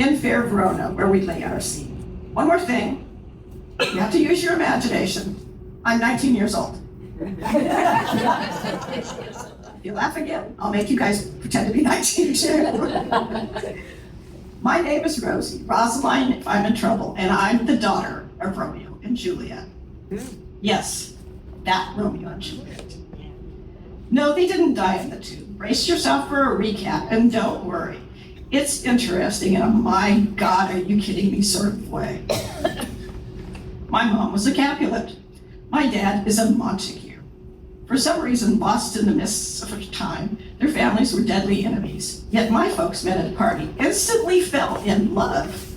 in Fair Verona, where we lay our scene. One more thing, you have to use your imagination. I'm 19 years old. If you laugh again, I'll make you guys pretend to be 19 too. My name is Rosie, Rosaline if I'm in trouble, and I'm the daughter of Romeo and Juliet. Yes, that Romeo and Juliet. No, they didn't die in the tube. Brace yourself for a recap, and don't worry. It's interesting in a my God, are you kidding me sort of way. My mom was a Capulet. My dad is a Montague. For some reason, lost in the mists of time, their families were deadly enemies. Yet my folks met at a party, instantly fell in love.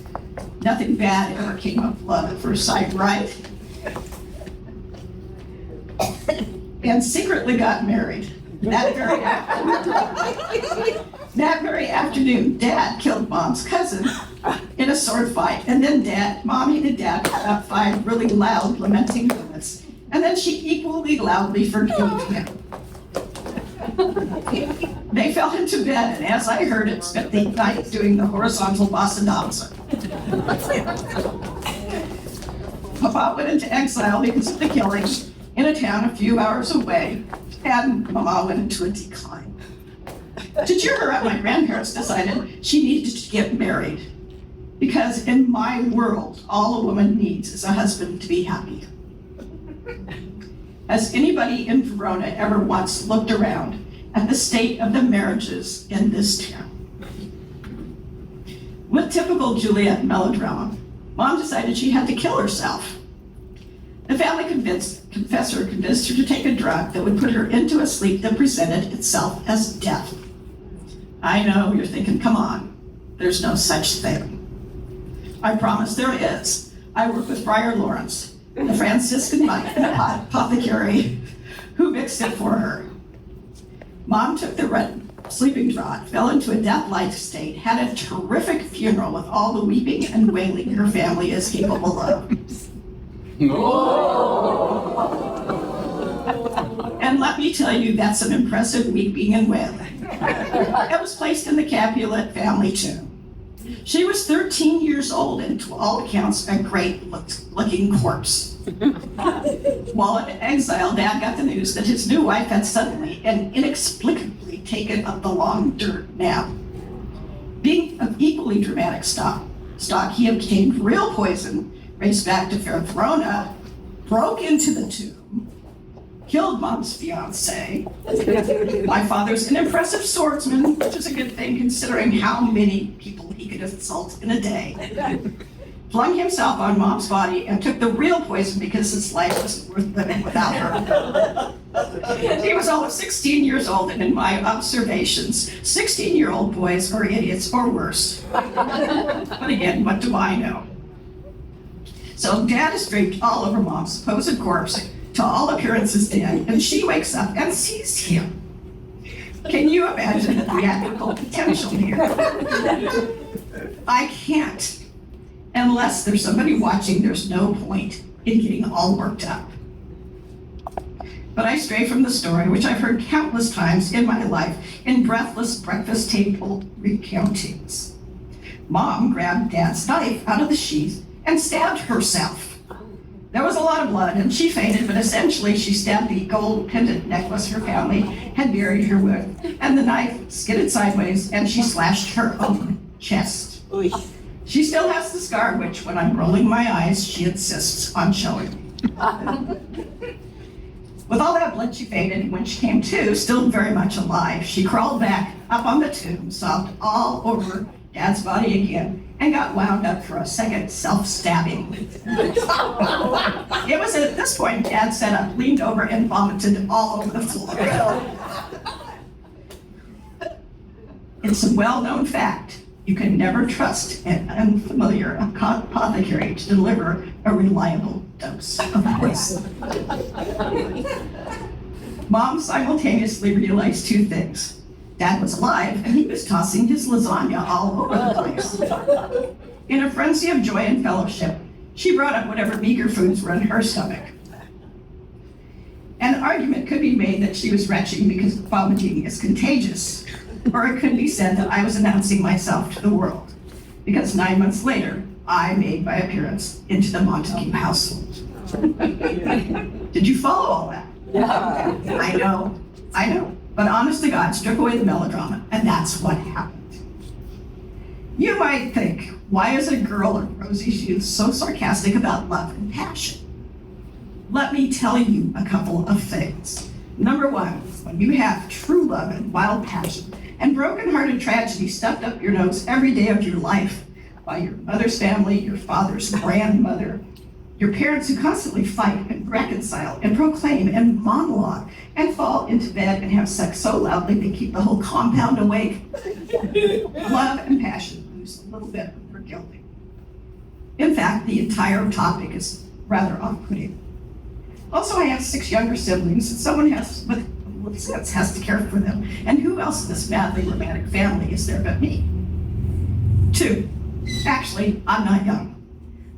Nothing bad ever came of love at first sight, right? And secretly got married. That very afternoon, Dad killed Mom's cousin in a sword fight, and then Mom hated Dad cut up 5 really loud lamenting minutes. And then she equally loudly forgave him. They fell into bed, and as I heard it, spent the night doing the horizontal bossa nova. Papa went into exile because of the killing in a town a few hours away, and Mama went into a decline. To cheer her up, my grandparents decided she needed to get married, because in my world, all a woman needs is a husband to be happy. Has anybody in Verona ever once looked around at the state of the marriages in this town? With typical Juliet melodrama, Mom decided she had to kill herself. The family confessor convinced her to take a drug that would put her into a sleep that presented itself as death. I know, you're thinking, come on, there's no such thing. I promise there is. I work with Friar Lawrence, the Franciscan monk and apothecary who mixed it for her. Mom took the red sleeping draught, fell into a death-like state, had a terrific funeral with all the weeping and wailing her family is capable of. And let me tell you, that's some impressive weeping and wailing. It was placed in the Capulet family tomb. She was 13 years old and to all accounts a great-looking corpse. While in exile, Dad got the news that his new wife had suddenly and inexplicably taken up the long dirt nap. Being of equally dramatic stock, he obtained real poison, raced back to Fair Verona, broke into the tomb, killed Mom's fiance. My father's an impressive swordsman, which is a good thing considering how many people he could assault in a day. Flung himself on Mom's body and took the real poison because his life wasn't worth living without her. He was almost 16 years old, and in my observations, 16-year-old boys are idiots or worse. But again, what do I know? So Dad is draped all over Mom's supposed corpse, to all appearances dead, and she wakes up and sees him. Can you imagine the theatrical potential here? I can't. Unless there's somebody watching, there's no point in getting all worked up. But I stray from the story, which I've heard countless times in my life in breathless breakfast table recountings. Mom grabbed Dad's knife out of the sheath and stabbed herself. There was a lot of blood, and she fainted, but essentially she stabbed the gold pendant necklace her family had buried her with, and the knife skidded sideways, and she slashed her own chest. Oy. She still has the scar, which, when I'm rolling my eyes, she insists on showing me. With all that blood, she fainted, and when she came to, still very much alive, she crawled back up on the tomb, sobbed all over Dad's body again, and got wound up for a second self-stabbing. It was at this point Dad sat up, leaned over, and vomited all over the floor. It's a well-known fact. You can never trust an unfamiliar apothecary to deliver a reliable dose of poison. Mom simultaneously realized 2 things. Dad was alive, and he was tossing his lasagna all over the place. In a frenzy of joy and fellowship, she brought up whatever meager foods were in her stomach. An argument could be made that she was retching because vomiting is contagious, or it could be said that I was announcing myself to the world. because 9 months later, I made my appearance into the Montague household. Did you follow all that? Yeah. I know. But honest to God, strip away the melodrama, and that's what happened. You might think, why is a girl of Rosie's youth so sarcastic about love and passion? Let me tell you a couple of things. Number one, when you have true love and wild passion and broken-hearted tragedy stuffed up your nose every day of your life by your mother's family, your father's grandmother, your parents who constantly fight and reconcile and proclaim and monologue and fall into bed and have sex so loudly they keep the whole compound awake. Love and passion lose a little bit of their gilding. In fact, the entire topic is rather off-putting. Also, I have 6 younger siblings, and someone with sense has to care for them. And who else in this madly romantic family is there but me? 2. Actually, I'm not young.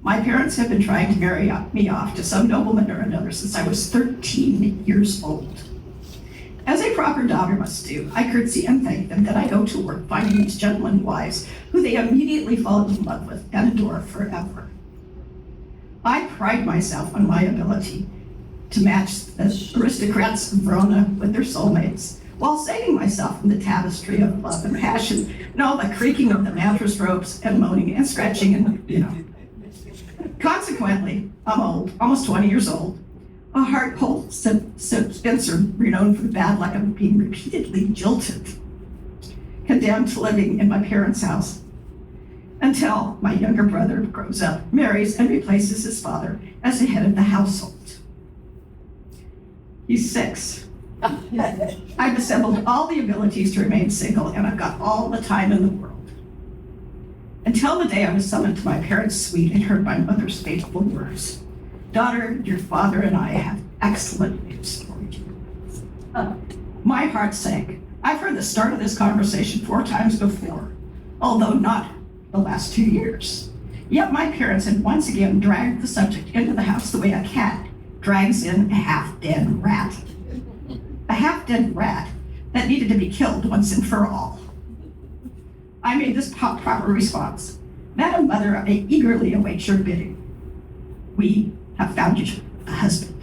My parents have been trying to marry me off to some nobleman or another since I was 13 years old. As a proper daughter must do, I curtsy and thank them that I go to work finding these gentlemen wives who they immediately fall in love with and adore forever. I pride myself on my ability to match the aristocrats of Verona with their soulmates, while saving myself from the tapestry of love and passion and all the creaking of the mattress ropes and moaning and scratching and, Consequently, I'm old, almost 20 years old, a heart-whole spinster renowned for the bad luck of being repeatedly jilted, condemned to living in my parents' house, until my younger brother grows up, marries, and replaces his father as the head of the household. He's 6. I've assembled all the abilities to remain single, and I've got all the time in the world. Until the day I was summoned to my parents' suite and heard my mother's fateful words. Daughter, your father and I have excellent news for you. My heart sank. I've heard the start of this conversation 4 times before, although not the last 2 years. Yet my parents had once again dragged the subject into the house the way a cat drags in a half-dead rat. A half-dead rat that needed to be killed once and for all. I made this proper response. Madam Mother, I eagerly await your bidding. We have found you a husband.